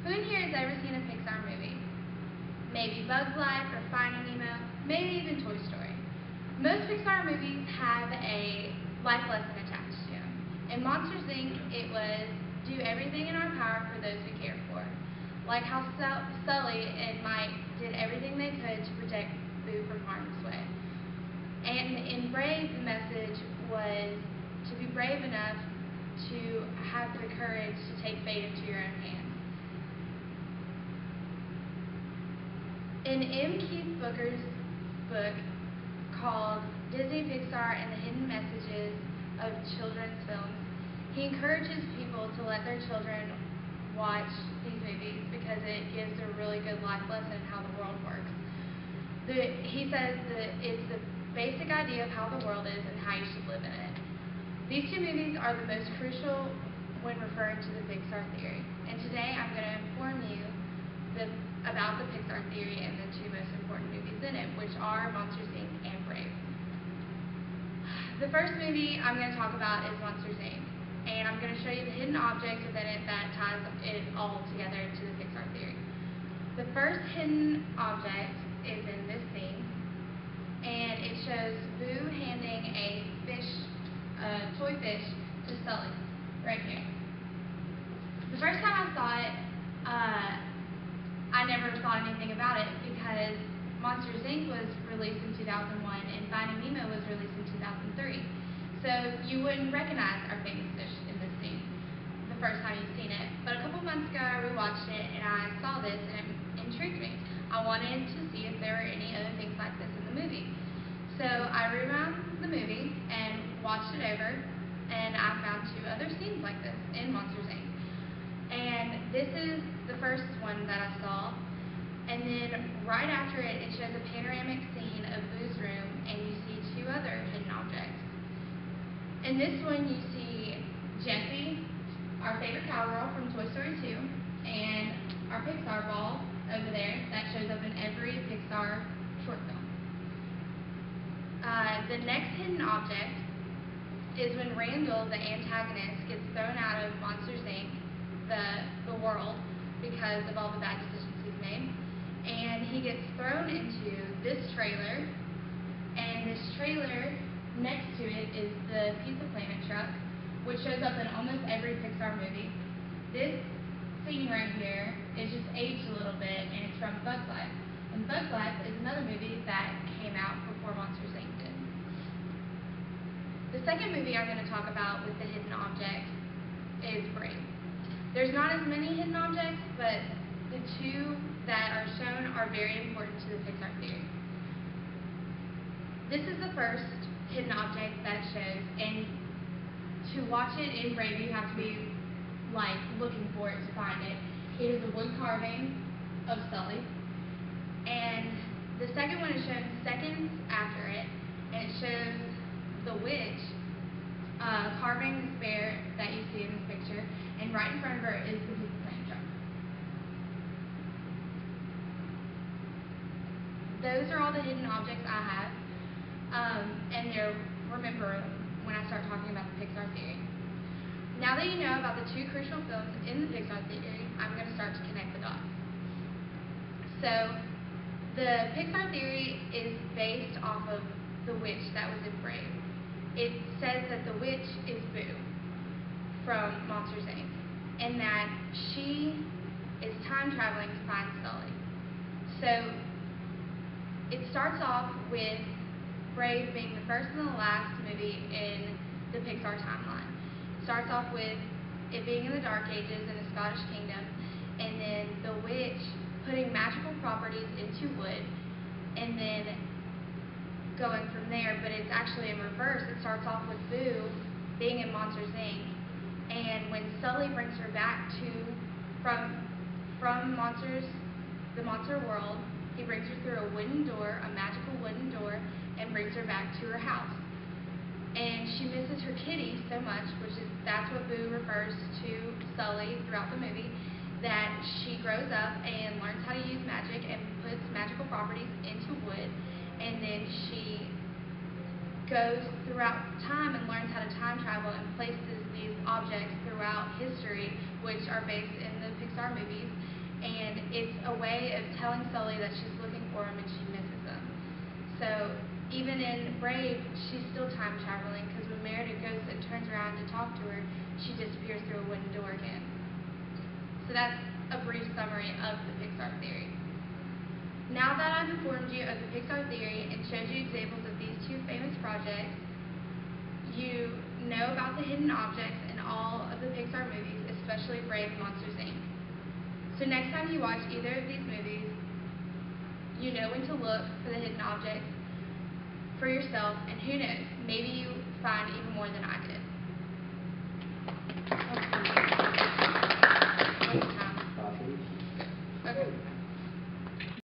Who in here has ever seen a PiXAR movie? Maybe Bug's Life or Finding Nemo, maybe even Toy Story. Most PiXAR movies have a life lesson attached to them. In Monsters, Inc., it was do everything in our power for those we care for. Like how Sully and Mike did everything they could to protect Boo from harm's way. And in Brave, the message was to be brave enough to have the courage to take fate into your own hands. In M. Keith Booker's book called Disney, PiXAR, and the Hidden Messages of Children's Films, he encourages people to let their children watch these movies because it gives a really good life lesson in how the world works. He says that it's the basic idea of how the world is and how you should live in it. These two movies are the most crucial when referring to the PiXAR theory. And today I'm going to inform you about the PiXAR theory and the two most important movies in it, which are Monsters, Inc. and Brave. The first movie I'm going to talk about is Monsters, Inc. And I'm going to show you the hidden objects within it that ties it all together to the PiXAR theory. The first hidden object is in this scene, and it shows Boo handing a toy fish to Sully, right here. The first time I saw it, I never thought anything about it because Monsters, Inc. was released in 2001 and Finding Nemo was released in 2003. So you wouldn't recognize our famous fish in this scene the first time you've seen it. But a couple months ago I rewatched it and I saw this and it intrigued me. I wanted to see if there were any other things like this in the movie. So I rewound the movie and watched it over, and I found two other scenes like this in Monsters, Inc. And this is the first one that I saw, and then right after it, it shows a panoramic scene of Boo's room, and you see two other hidden objects. In this one, you see Jessie, our favorite cowgirl from Toy Story 2, and our PiXAR ball over there that shows up in every PiXAR short film. The next hidden object is when Randall, the antagonist, gets thrown out of Monsters, Inc., the world, because of all the bad decisions he's made. And he gets thrown into this trailer, and this trailer next to it is the Pizza Planet truck, which shows up in almost every PiXAR movie. This scene right here is just aged a little bit, and it's from Bug's Life. And Bug's Life is another movie that came out before Monsters, Inc. did. The second movie I'm going to talk about with the hidden object is Brave. There's not as many hidden objects, but the two that are shown are very important to the PiXAR theory. This is the first hidden object that it shows, and to watch it in Brave, you have to be like looking for it to find it. It is a wood carving of Sully, and the second one is shown seconds after it, and it shows the witch carving this bear that you see in this picture, and right in front of her is the Pizza Planet truck. Those are all the hidden objects I have, and remember when I start talking about the PiXAR theory. Now that you know about the two crucial films in the PiXAR theory, I'm going to start to connect the dots. So, the PiXAR theory is based off of the witch that was in Brave. It says that the witch is Boo from Monsters, Inc., and that she is time traveling to find Sully. So, it starts off with Brave being the first and the last movie in the PiXAR timeline. It starts off with it being in the Dark Ages in a Scottish kingdom, and then the witch putting magical properties into wood, and then going from there, but it's actually in reverse. It starts off with Boo being in Monsters, Inc., and when Sully brings her back from Monsters, the monster world, he brings her through a wooden door, a magical wooden door, and brings her back to her house. And she misses her kitty so much, that's what Boo refers to Sully throughout the movie, that she grows up and learns how to use magic and puts magical properties into wood, and then she goes throughout time and learns how to time travel and places these objects throughout history, which are based in the Pixar movies, and it's a way of telling Sully that she's looking for him and she misses him. So even in Brave, she's still time traveling, because when Merida goes and turns around to talk to her, she disappears through a wooden door again. So that's a brief summary of the PiXAR theory. Now that I've informed you of the PiXAR theory and showed you examples of these two famous projects, you know about the hidden objects in all of the PiXAR movies, especially Brave and Monsters, Inc. So next time you watch either of these movies, you know when to look for the hidden objects for yourself, and who knows, maybe you find even more than I did.